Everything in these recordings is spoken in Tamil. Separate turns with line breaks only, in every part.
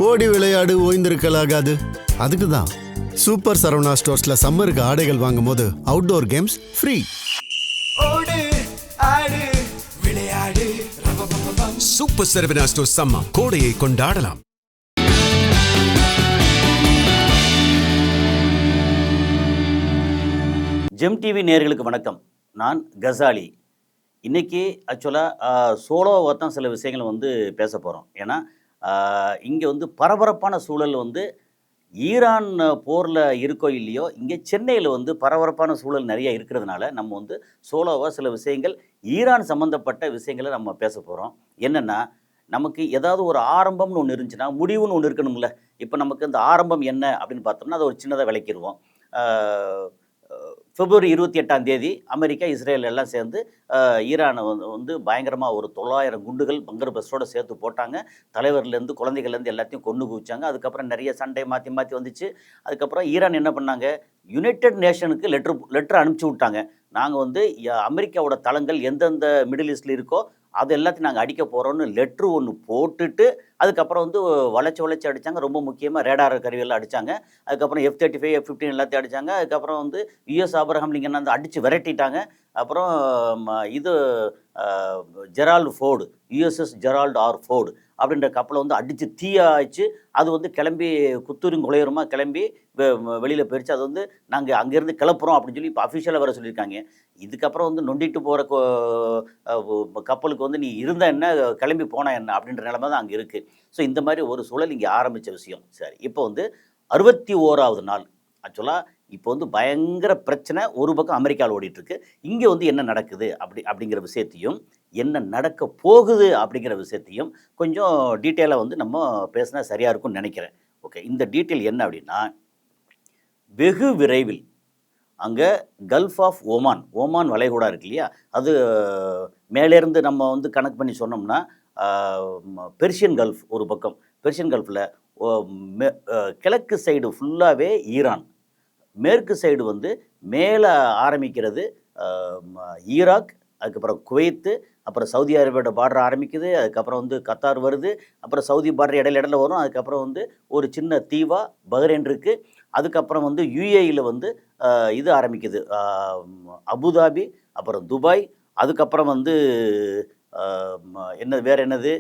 ஓடி விளையாடு ஓய்ந்திருக்கலாகாது. அதுக்கு தான் சூப்பர் சரவணா ஸ்டோர்ஸ்ல சம்மருக்கு ஆடைகள் வாங்கும் போது outdoor games free.
Super Saravana stores summer கோடையை கொண்டாடலாம்.
ஜெம் டிவி நேயர்களுக்கு வணக்கம். நான் கசாலி. இன்றைக்கி ஆக்சுவலாக சோலோவாக தான் சில விஷயங்களை வந்து பேச போகிறோம். ஏன்னா இங்கே வந்து பரபரப்பான சூழல் வந்து ஈரான் போரில் இருக்கோ இல்லையோ, இங்கே சென்னையில் வந்து பரபரப்பான சூழல் நிறைய இருக்கிறதுனால நம்ம வந்து சோலோவாக சில விஷயங்கள் ஈரான் சம்மந்தப்பட்ட விஷயங்களை நம்ம பேச போகிறோம். என்னென்னா, நமக்கு ஏதாவது ஒரு ஆரம்பம்னு ஒன்று இருந்துச்சுன்னா முடிவுன்னு ஒன்று இருக்கணும்ல. இப்போ நமக்கு இந்த ஆரம்பம் என்ன அப்படின்னு பார்த்தோம்னா அதை ஒரு சின்னதாக விளக்கிடுவோம். பிப்ரவரி 28 அமெரிக்கா, இஸ்ரேல் எல்லாம் சேர்ந்து ஈரானை வந்து பயங்கரமாக ஒரு 900 குண்டுகள் பங்கர் பஸ்ஸோடு சேர்த்து போட்டாங்க. தலைவர்லேருந்து குழந்தைகள்லேருந்து எல்லாத்தையும் கொண்டு குவிச்சாங்க. அதுக்கப்புறம் நிறைய சண்டை மாற்றி மாற்றி வந்துச்சு. அதுக்கப்புறம் ஈரான் என்ன பண்ணாங்க, யுனைடெட் நேஷனுக்கு லெட்டர் அனுப்பிச்சி விட்டாங்க. நாங்கள் வந்து அமெரிக்காவோட தளங்கள் எந்தெந்த மிடில் ஈஸ்டில் இருக்கோ அது எல்லாத்தையும் நாங்கள் அடிக்க போகிறோன்னு லெட்ரு ஒன்று போட்டுட்டு அதுக்கப்புறம் வந்து வளைச்சி அடித்தாங்க. ரொம்ப முக்கியமாக ரேடார் கருவியெல்லாம் அடித்தாங்க. அதுக்கப்புறம் F-35 F-15 எல்லாத்தையும் அடித்தாங்க. அதுக்கப்புறம் வந்து யுஎஸ் ஆப்ரஹாம் லிங்கன் வந்து அடித்து விரட்டிட்டாங்க. அப்புறம் இது Gerald Ford, USS Gerald R Ford அப்படின்ற கப்பலை வந்து அடித்து தீயாச்சு. அது வந்து கிளம்பி குத்துரும் குலையுரமா கிளம்பி வெளியில் போயிடுச்சு. அது வந்து நாங்கள் அங்கேருந்து கிளப்புறோம் அப்படின்னு சொல்லி இப்போ அஃபிஷியலாக வர சொல்லியிருக்காங்க. இதுக்கப்புறம் வந்து நொண்டிட்டு போகிற கப்பலுக்கு வந்து நீ இருந்தால் என்ன, கிளம்பி போனால் என்ன அப்படின்ற நிலைமை தான் அங்கே இருக்குது. ஸோ இந்த மாதிரி ஒரு சூழல் இங்கே ஆரம்பித்த விஷயம். சரி, இப்போ வந்து 61வது நாள். ஆக்சுவலாக இப்போ வந்து பயங்கர பிரச்சனை ஒரு பக்கம் அமெரிக்காவில் ஓடிட்டுருக்கு. இங்கே வந்து என்ன நடக்குது அப்படிங்கிற விஷயத்தையும், என்ன நடக்க போகுது அப்படிங்கிற விஷயத்தையும் கொஞ்சம் டீட்டெயிலாக வந்து நம்ம பேசினா சரியாக இருக்கும்னு நினைக்கிறேன். ஓகே, இந்த டீட்டெயில் என்ன அப்படின்னா, வெகு விரைவில் அங்கே கல்ஃப் ஆஃப் ஓமான் வளைகுடா இருக்கு இல்லையா, அது மேலேருந்து நம்ம வந்து கணக்கு பண்ணி சொன்னோம்னா பெர்ஷியன் கல்ஃப் ஒரு பக்கம். பெர்ஷியன் கல்ஃபில் கிழக்கு சைடு ஃபுல்லாகவே ஈரான், மேற்கு சைடு வந்து மேலே ஆரம்பிக்கிறது ஈராக், அதுக்கப்புறம் குவைத்து, அப்புறம் சவுதி அரேபியாவோட பார்டர் ஆரம்பிக்குது. அதுக்கப்புறம் வந்து கத்தார் வருது. அப்புறம் சவுதி பார்டர் இடையில வரும். அதுக்கப்புறம் வந்து ஒரு சின்ன தீவா பஹ்ரைன் இருக்குது. அதுக்கப்புறம் வந்து UAEயில் வந்து இது ஆரம்பிக்குது, அபுதாபி, அப்புறம் துபாய், அதுக்கப்புறம் வந்து என்னது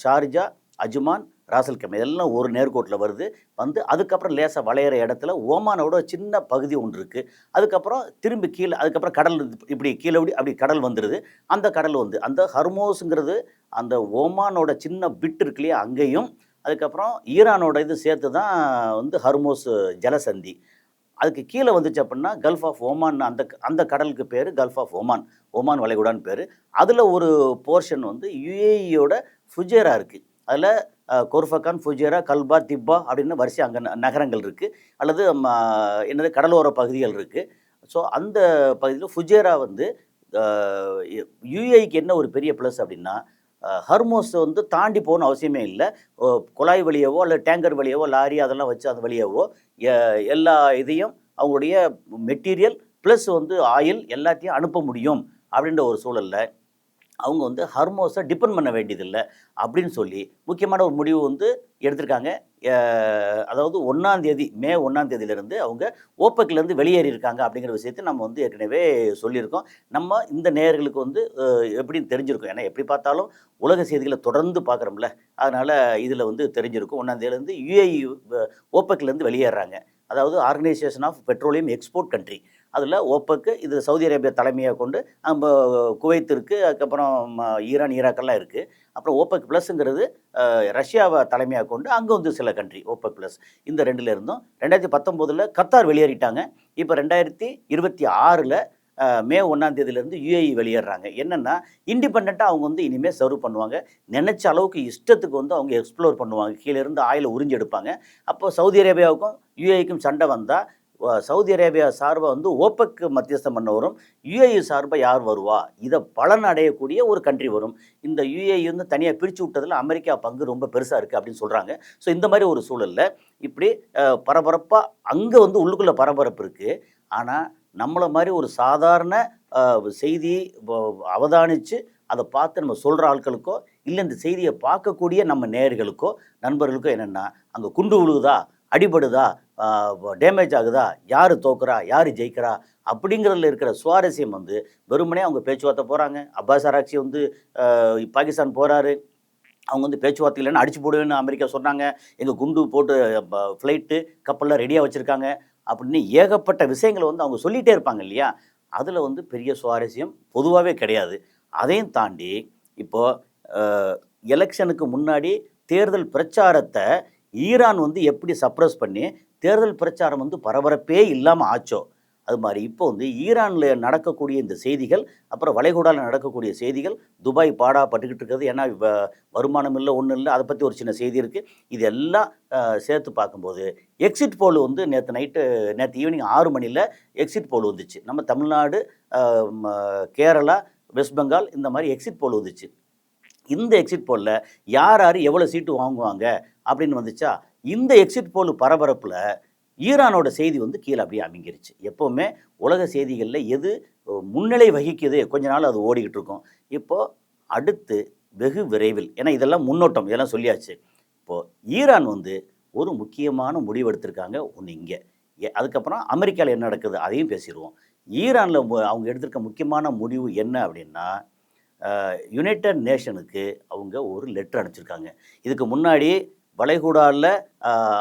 ஷார்ஜா, அஜ்மான், ராசல் கைமா, இதெல்லாம் ஒரு நேர்கோட்டில் வருது. வந்து அதுக்கப்புறம் லேசாக வளையிற இடத்துல ஓமானோட சின்ன பகுதி ஒன்று இருக்குது. அதுக்கப்புறம் திரும்பி கீழே, அதுக்கப்புறம் கடல் இப்படி கீழே அப்படி கடல் வந்துடுது. அந்த கடல் வந்து அந்த ஹர்மோஸுங்கிறது அந்த ஓமானோட சின்ன பிட் இருக்கு இல்லையா, அங்கேயும் அதுக்கப்புறம் ஈரானோட இது சேர்த்து தான் வந்து ஹர்மோஸ் ஜலசந்தி. அதுக்கு கீழே வந்துச்சு அப்படின்னா கல்ஃப் ஆஃப் ஓமான், அந்த கடலுக்கு பேர் கல்ஃப் ஆஃப் ஓமான் வளைகுடான்னு பேர். அதில் ஒரு போர்ஷன் வந்து UAEயோட ஃபுஜேரா இருக்குது. அதில் கொர்ஃபகான், ஃபுஜேரா, கல்பா, திப்பா அப்படின்னு வரிசை அங்கே நகரங்கள் இருக்குது, அல்லது என்னது கடலோர பகுதிகள் இருக்குது. ஸோ அந்த பகுதியில் ஃபுஜேரா வந்து UAEக்கு என்ன ஒரு பெரிய ப்ளஸ் அப்படின்னா, ஹர்மோஸ் வந்து தாண்டி போகணும் அவசியமே இல்லை. குழாய் வழியவோ அல்லது டேங்கர் வழியவோ, லாரி அதெல்லாம் வச்சு அது வழியவோ எல்லா இதையும் அவங்களுடைய மெட்டீரியல் ப்ளஸ் வந்து ஆயில் எல்லாத்தையும் அனுப்ப முடியும் அப்படின்ற ஒரு சூழலில் அவங்க வந்து ஹர்மோஸை டிபெண்ட் பண்ண வேண்டியதில்லை அப்படின்னு சொல்லி முக்கியமான ஒரு முடிவு வந்து எடுத்திருக்காங்க. அதாவது மே 1 அவங்க ஓப்பெக்லேருந்து வெளியேறியிருக்காங்க அப்படிங்கிற விஷயத்தை நம்ம வந்து ஏற்கனவே சொல்லியிருக்கோம். நம்ம இந்த நேயர்களுக்கு வந்து எப்படின்னு தெரிஞ்சிருக்கும். ஏன்னா எப்படி பார்த்தாலும் உலக செய்திகளை தொடர்ந்து பார்க்குறோம்ல, அதனால் இதில் வந்து தெரிஞ்சிருக்கும். 1 UAE ஓப்பெக்லேருந்து வெளியேறாங்க. அதாவது organisation of petroleum export country. அதில் ஓப்பெக்கு, இது சவுதி அரேபியா தலைமையாக கொண்டு நம்ம குவைத் இருக்குது, அதுக்கப்புறம் ஈரான், ஈராக்கெல்லாம் இருக்குது. அப்புறம் ஓப்பெக் ப்ளஸ்ங்கிறது ரஷ்யாவை தலைமையாக கொண்டு அங்கே வந்து சில கண்ட்ரி ஓப்பெக் ப்ளஸ். இந்த 2ல் இருந்தும் 2019 கத்தார் வெளியேறிட்டாங்க. இப்போ 2026 மே 1 UAE வெளியேறாங்க. என்னென்னா, இண்டிபெண்ட்டாக அவங்க வந்து இனிமேல் சர்வ் பண்ணுவாங்க. நினச்ச அளவுக்கு இஷ்டத்துக்கு வந்து அவங்க எக்ஸ்ப்ளோர் பண்ணுவாங்க. கீழேருந்து ஆயிலை உறிஞ்சி எடுப்பாங்க. அப்போ சவுதி அரேபியாவுக்கும் UAEக்கும் சண்டை வந்தால் சவுதி அரேபியா சார்பாக வந்து ஓப்பெக்கு மத்தியஸ்தம் பண்ண வரும், UAE சார்பாக யார் வருவா, இதை பலன் அடையக்கூடிய ஒரு கண்ட்ரி வரும். இந்த UAE வந்து தனியாக பிரித்து விட்டதில் அமெரிக்கா பங்கு ரொம்ப பெருசாக இருக்குது அப்படின்னு சொல்கிறாங்க. ஸோ இந்த மாதிரி ஒரு சூழலில் இப்படி பரபரப்பாக அங்கே வந்து உள்ளுக்குள்ளே பரபரப்பு இருக்குது. ஆனால் நம்மளை மாதிரி ஒரு சாதாரண செய்தி அவதானித்து அதை பார்த்து நம்ம சொல்கிற ஆட்களுக்கோ இல்லை இந்த செய்தியை பார்க்கக்கூடிய நம்ம நேயர்களுக்கோ நண்பர்களுக்கோ என்னென்னா அங்கே குண்டு விழுகுதா, அடிபடுதா, டேமேஜ் ஆகுதா, யார் தோக்குறா, யார் ஜெயிக்கிறா அப்படிங்கிறதுல இருக்கிற சுவாரஸ்யம் வந்து வெறுமனே அவங்க பேச்சுவார்த்தை போகிறாங்க. அப்பாஸ் ஆராக்சி வந்து பாகிஸ்தான் போகிறாரு, அவங்க வந்து பேச்சுவார்த்தை இல்லைன்னு அடிச்சு போடுவேன்னு அமெரிக்கா சொன்னாங்க, எங்கள் குண்டு போட்டு ஃப்ளைட்டு கப்பல்லாம் ரெடியாக வச்சுருக்காங்க அப்படின்னு ஏகப்பட்ட விஷயங்களை வந்து அவங்க சொல்லிகிட்டே இருப்பாங்க இல்லையா. அதில் வந்து பெரிய சுவாரஸ்யம் பொதுவாகவே கிடையாது. அதையும் தாண்டி இப்போது எலெக்ஷனுக்கு முன்னாடி தேர்தல் பிரச்சாரத்தை ஈரான் வந்து எப்படி சப்ரஸ் பண்ணி தேர்தல் பிரச்சாரம் வந்து பரபரப்பே இல்லாமல் ஆச்சோ, அது மாதிரி இப்போ வந்து ஈரானில் நடக்கக்கூடிய இந்த செய்திகள், அப்புறம் வளைகுடாவில் நடக்கக்கூடிய செய்திகள் துபாய் பாடாப்பட்டுக்கிட்டு இருக்கிறது. ஏன்னா வருமானம் இல்லை, ஒன்றும் இல்லை, அதை பற்றி ஒரு சின்ன செய்தி இருக்குது. இது எல்லாம் சேர்த்து பார்க்கும்போது எக்ஸிட் போல் வந்து நேற்று ஈவினிங் 6 மணியில் எக்ஸிட் போல் வந்துச்சு. நம்ம தமிழ்நாடு, கேரளா, வெஸ்ட் பெங்கால் இந்த மாதிரி எக்ஸிட் போல் வந்துச்சு. இந்த எக்ஸிட் போலில் யார் எவ்வளோ சீட்டு வாங்குவாங்க அப்படின்னு வந்துச்சா, இந்த எக்ஸிட் போல் பரபரப்பில் ஈரானோட செய்தி வந்து கீழே அப்படியே அமைங்கிருச்சு. எப்போவுமே உலக செய்திகளில் எது முன்னிலை வகிக்குது கொஞ்ச நாள் அது ஓடிக்கிட்டு இருக்கும். இப்போது அடுத்து வெகு விரைவில், ஏன்னா இதெல்லாம் முன்னோட்டம், இதெல்லாம் சொல்லியாச்சு. இப்போது ஈரான் வந்து ஒரு முக்கியமான முடிவு எடுத்திருக்காங்க ஒன்று இங்கே. அதுக்கப்புறம் அமெரிக்காவில் என்ன நடக்குது அதையும் பேசிடுவோம். ஈரானில் அவங்க எடுத்திருக்க முக்கியமான முடிவு என்ன அப்படின்னா, யுனைடெட் நேஷனுக்கு அவங்க ஒரு லெட்டர் அனுப்பிச்சிருக்காங்க. இதுக்கு முன்னாடி வளைகுடாவில்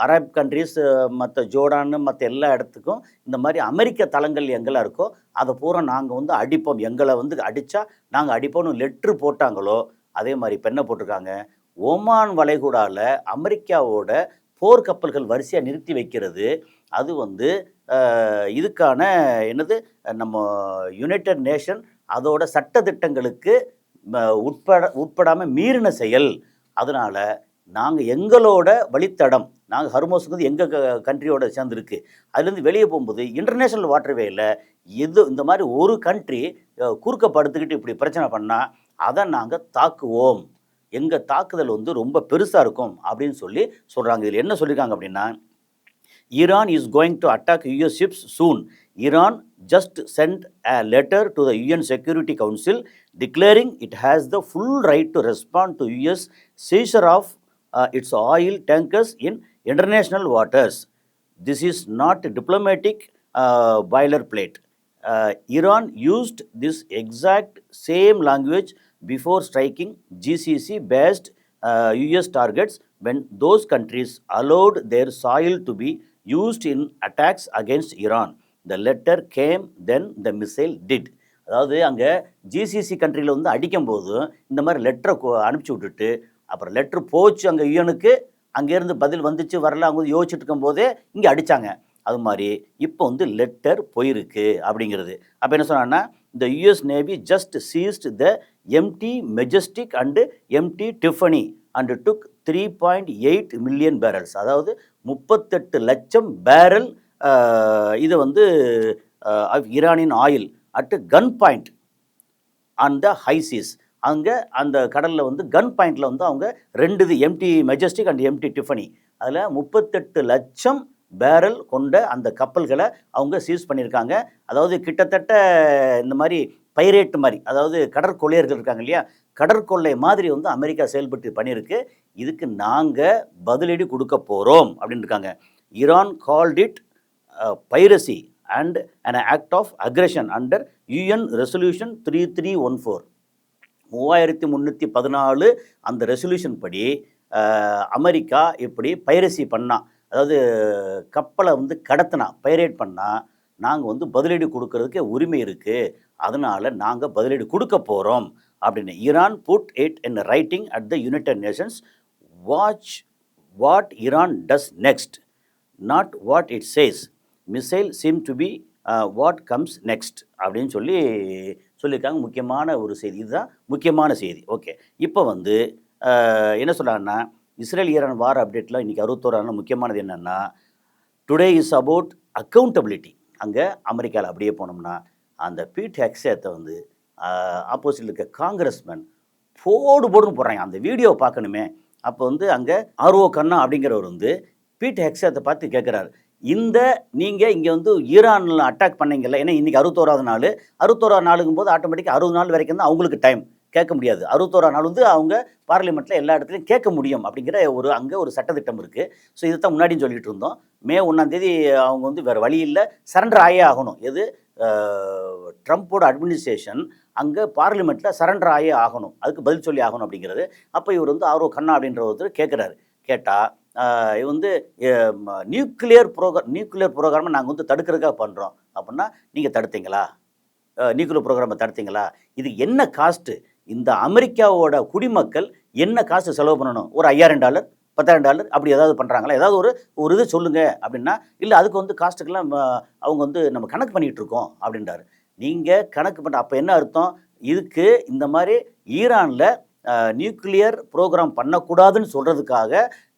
அரப் கண்ட்ரிஸ், மற்ற ஜோர்டான்னு மற்ற எல்லா இடத்துக்கும் இந்த மாதிரி அமெரிக்க தளங்கள் எங்கெல்லாம் இருக்கோ அதை பூரா நாங்கள் வந்து அடிப்போம், எங்களை வந்து அடித்தா நாங்கள் அடிப்போம்னு லெட்ரு போட்டாங்களோ அதே மாதிரி பெண்ணை போட்டிருக்காங்க. ஓமான் வளைகுடாவில் அமெரிக்காவோட போர்க்கப்பல்கள் வரிசையாக நிறுத்தி வைக்கிறது, அது வந்து இதுக்கான நம்ம யுனைடெட் நேஷன் அதோட சட்டத்திட்டங்களுக்கு உட்படாமல் மீறின செயல். அதனால் நாங்கள் எங்களோட வழித்தடம், நாங்கள் ஹர்மோஸுங்கிறது எங்கள் கண்ட்ரியோட சேர்ந்துருக்கு, அதுலேருந்து வெளியே போகும்போது இன்டர்நேஷ்னல் வாட்டர்வேயில் இந்த மாதிரி ஒரு கண்ட்ரி குறுக்க படுத்துக்கிட்டு இப்படி பிரச்சனை பண்ணால் அதை நாங்கள் தாக்குவோம், எங்கள் தாக்குதல் வந்து ரொம்ப பெருசாக இருக்கும் அப்படின்னு சொல்கிறாங்க. இதில் என்ன சொல்லியிருக்காங்க அப்படின்னா, Iran is going to attack US ships soon. Iran just sent a letter to the UN Security Council declaring it has the full right to respond to US seizure of its oil tankers in international waters. This is not a diplomatic boilerplate. Iran used this exact same language before striking GCC-based US targets when those countries allowed their soil to be used in attacks against Iran. The letter came, then the missile did. அதாவது அங்கே ஜிசிசி கண்ட்ரியில் வந்து அடிக்கும்போது இந்த மாதிரி லெட்டரை அனுப்பிச்சி விட்டுட்டு அப்புறம் லெட்ரு போச்சு அங்கே யூஎனுக்கு, அங்கேருந்து பதில் வந்துச்சு வரல, அவங்க யோசிச்சுட்டு இருக்கும்போதே இங்கே அடித்தாங்க. அது மாதிரி இப்போ வந்து லெட்டர் போயிருக்கு அப்படிங்கிறது. அப்போ என்ன சொன்னான்னா, the US Navy just seized the MT Majestic and MT Tiffany and took 3.8 million barrels, அதாவது 38 லட்சம் பேரல் இது வந்து ஈரானின் oil at gun point on the high seas. அங்கே அந்த கடலில் வந்து கன் பாயிண்டில் வந்து அவங்க 2 MT Majestic and MT Tiffany, அதில் 38 லட்சம் பேரல் கொண்ட அந்த கப்பல்களை அவங்க சீஸ் பண்ணியிருக்காங்க. அதாவது கிட்டத்தட்ட இந்த மாதிரி பைரேட் மாதிரி, அதாவது கடற்கொள்ளையர்கள் இருக்காங்க இல்லையா, கடற்கொள்ளை மாதிரி வந்து அமெரிக்கா செயல்பட்டு பண்ணியிருக்கு. இதுக்கு நாங்கள் பதிலடி கொடுக்க போகிறோம் அப்படின்னு இருக்காங்க. Iran called it piracy and an act of aggression under UN resolution 3314. 3314 அந்த ரெசல்யூஷன் படி அமெரிக்கா இப்படி பைரசி பண்ணால், அதாவது கப்பலை வந்து கடத்தினா, பைரேட் பண்ணால் நாங்கள் வந்து பதிலடி கொடுக்கறதுக்கு உரிமை இருக்குது, அதனால் நாங்கள் பதிலடி கொடுக்க போகிறோம் அப்படின்னு Iran put it in writing at the United Nations. Watch what Iran does next, not what it says. Missile seem to be what comes next அப்படின்னு சொல்லியிருக்காங்க. முக்கியமான ஒரு செய்தி, இதுதான் முக்கியமான செய்தி. ஓகே, இப்போ வந்து என்ன சொல்கிறாங்கன்னா, இஸ்ரேல் ஈரான் வார் அப்டேட்டில் இன்றைக்கி 61 முக்கியமானது என்னென்னா, டுடே இஸ் அபவுட் அக்கௌண்டபிலிட்டி. அங்கே அமெரிக்காவில் அப்படியே போனோம்னா அந்த பீட் ஹெக்ஸேத்தை வந்து ஆப்போசிட்டில் இருக்க காங்கிரஸ்மேன் போடுன்னு போடுறாங்க. அந்த வீடியோவை பார்க்கணுமே. அப்போ வந்து அங்கே ஆர்ஓ கண்ணா அப்படிங்கிறவர் வந்து பீட் ஹெக்ஸேத்தை பார்த்து கேட்குறாரு, இந்த நீங்கள் இங்கே வந்து ஈரானில் அட்டாக் பண்ணீங்கல்ல, ஏன்னா இன்றைக்கி 61வது நாளுங்கும் போது ஆட்டோமேட்டிக்காக 60 நாள் வரைக்கும் தான் அவங்களுக்கு டைம் கேட்க முடியாது. 61வது நாள் வந்து அவங்க பார்லிமெண்ட்டில் எல்லா இடத்துலையும் கேட்க முடியும் அப்படிங்கிற அங்கே ஒரு சட்டத்திட்டம் இருக்குது. ஸோ இதை தான் முன்னாடியும் சொல்லிட்டு இருந்தோம். மே 1ஆம் அவங்க வந்து வேறு வழி இல்லை, சரண்டர் ஆகே ஆகணும். எது ட்ரம்ப்போட அட்மினிஸ்ட்ரேஷன் அங்கே பார்லிமெண்ட்டில் சரண்டர் ஆகே ஆகணும், அதுக்கு பதில் சொல்லி ஆகணும் அப்படிங்கிறது. அப்போ இவர் வந்து ஆர்வ கண்ணா அப்படின்ற ஒருத்தர் கேட்குறாரு. கேட்டால் இது வந்து நியூக்ளியர் ப்ரோக்ராமை நாங்கள் வந்து தடுக்கிறதுக்காக பண்ணுறோம் அப்படின்னா, நீங்கள் தடுத்தீங்களா? நியூக்ளியர் ப்ரோக்ராமை தடுத்தீங்களா? இது என்ன காஸ்ட்டு? இந்த அமெரிக்காவோட குடிமக்கள் என்ன காசு செலவு பண்ணணும்? ஒரு $5000 $10,000 அப்படி ஏதாவது பண்ணுறாங்களா? ஏதாவது ஒரு இது சொல்லுங்கள் அப்படின்னா, இல்லை அதுக்கு வந்து காஸ்ட்டுக்கெல்லாம் அவங்க வந்து நம்ம கணக்கு பண்ணிகிட்டு இருக்கோம் அப்படின்றாரு. நீங்கள் கணக்கு பண்ண அப்போ என்ன அர்த்தம்? இதுக்கு இந்த மாதிரி ஈரானில் நியூக்ளியர் ப்ரோக்ராம் பண்ணக்கூடாதுன்னு சொல்கிறதுக்காக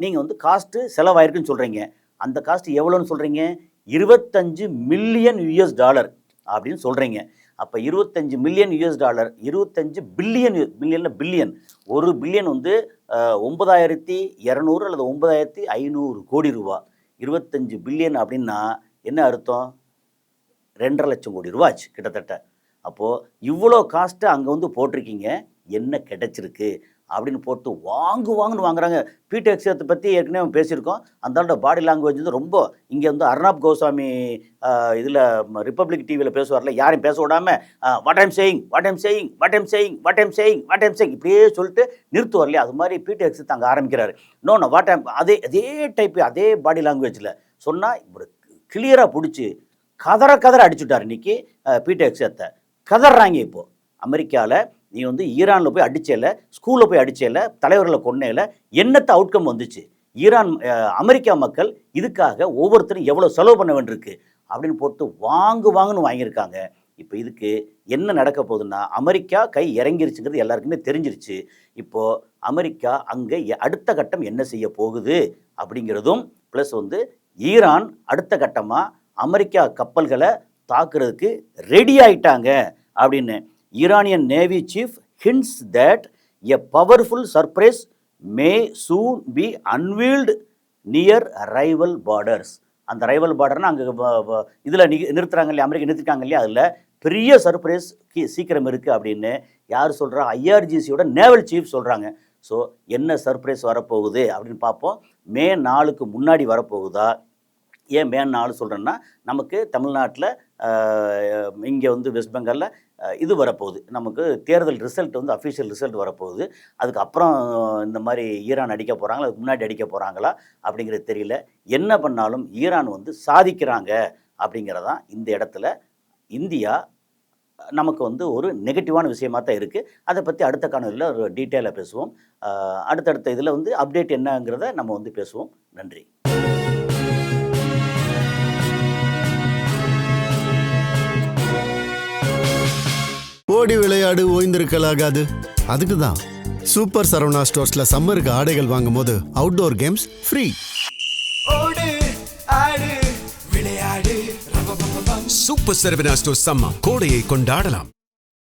நீங்கள் வந்து காஸ்ட்டு செலவாயிருக்குன்னு சொல்கிறீங்க. அந்த காஸ்ட்டு எவ்வளோன்னு சொல்கிறீங்க? $25 மில்லியன் அப்படின்னு சொல்கிறீங்க. அப்போ $25 மில்லியன் 25 பில்லியன், பில்லியன், 1 பில்லியன் வந்து 9,200 அல்லது 9,500 கோடி ரூபா. 25 பில்லியன் அப்படின்னா என்ன அர்த்தம்? 2.5 லட்சம் கோடி ரூபா ஆச்சு கிட்டத்தட்ட. அப்போது இவ்வளோ காஸ்ட்டை அங்கே வந்து போட்டிருக்கீங்க, என்ன கிடைச்சிருக்கு அப்படின்னு போட்டு வாங்குன்னு வாங்குறாங்க. பீட்டர் ஹெக்ஸத்தை பற்றி ஏற்கனவே பேசியிருக்கோம். அந்த பாடி லாங்குவேஜ் வந்து ரொம்ப இங்கே வந்து அர்னாப் கோஸ்வாமி இதில் ரிப்பப்ளிக் டிவியில் பேசுவார்ல, யாரையும் பேச விடாமல் வாட் ஐம் சேயிங் இப்படியே சொல்லிட்டு நிறுத்துவார் இல்லையா, அது மாதிரி பீட்டர் ஹெக்ஸத் அங்கே ஆரம்பிக்கிறாரு. நோ வாட் ஐம் அதே டைப்பு அதே பாடி லாங்குவேஜில் சொன்னால் இப்படி கிளியராக பிடிச்சி கதற அடிச்சுட்டார் இன்றைக்கி பீட்டர் ஹெக்ஸத்தை. கதறாங்க இப்போது அமெரிக்காவில். நீ வந்து ஈரானில் போய் அடிச்சேல, ஸ்கூலில் போய் அடிச்சேல, தலைவர்களை கொன்னேல, என்னத்த அவுட்கம் வந்துச்சு? அமெரிக்கா மக்கள் இதுக்காக ஒவ்வொருத்தரும் எவ்வளோ செலவு பண்ண வேண்டியிருக்கு அப்படின்னு போட்டு வாங்குன்னு வாங்கியிருக்காங்க. இப்போ இதுக்கு என்ன நடக்க போகுதுன்னா, அமெரிக்கா கை இறங்கிருச்சுங்கிறது எல்லாருக்குமே தெரிஞ்சிருச்சு. இப்போது அமெரிக்கா அங்கே அடுத்த கட்டம் என்ன செய்ய போகுது அப்படிங்கிறதும், ப்ளஸ் வந்து ஈரான் அடுத்த கட்டமாக அமெரிக்கா கப்பல்களை தாக்குறதுக்கு ரெடி ஆயிட்டாங்க அப்படின்னு Iranian navy chief hints that a powerful surprise may soon be unveiled near rival borders. அந்த ரைவல் பார்டர்னா அங்கே இதில் நிறுத்துறாங்க இல்லையா, அமெரிக்கா நிறுத்திட்டாங்க இல்லையா, அதில் பெரிய சர்ப்ரைஸ் சீக்கிரம் இருக்குது அப்படின்னு யார் சொல்கிறா? IRGCயோட நேவல் சீஃப் சொல்கிறாங்க. ஸோ என்ன சர்ப்ரைஸ் வரப்போகுது அப்படின்னு பார்ப்போம். மே 4க்கு முன்னாடி வரப்போகுதா? ஏன் மே 4 சொல்கிறேன்னா, நமக்கு தமிழ்நாட்டில் இங்கே வந்து வெஸ்ட் பெங்காலில் இது வரப்போகுது, நமக்கு தேர்தல் ரிசல்ட் வந்து அஃபிஷியல் ரிசல்ட் வரப்போகுது. அதுக்கப்புறம் இந்த மாதிரி ஈரான் அடிக்க போகிறாங்களா, அதுக்கு முன்னாடி அடிக்க போகிறாங்களா அப்படிங்கிறது தெரியல. என்ன பண்ணாலும் ஈரான் வந்து சாதிக்கிறாங்க அப்படிங்கிறதான் இந்த இடத்துல இந்தியா நமக்கு வந்து ஒரு நெகட்டிவான விஷயமாக தான் இருக்குது. அதை பற்றி அடுத்த காணொலியில் ஒரு டீட்டெயிலாக பேசுவோம். அடுத்தடுத்த இதில் வந்து அப்டேட் என்னங்கிறத நம்ம வந்து பேசுவோம். நன்றி.
ஓடி விளையாடு ஓய்ந்திருக்கலாகாது. அதுக்கு தான் சூப்பர் சரவணா ஸ்டோர்ஸில் சம்மருக்கு ஆடைகள் வாங்கும் போது outdoor games free.
Super Saravana stores summer கோடையை கொண்டாடலாம்.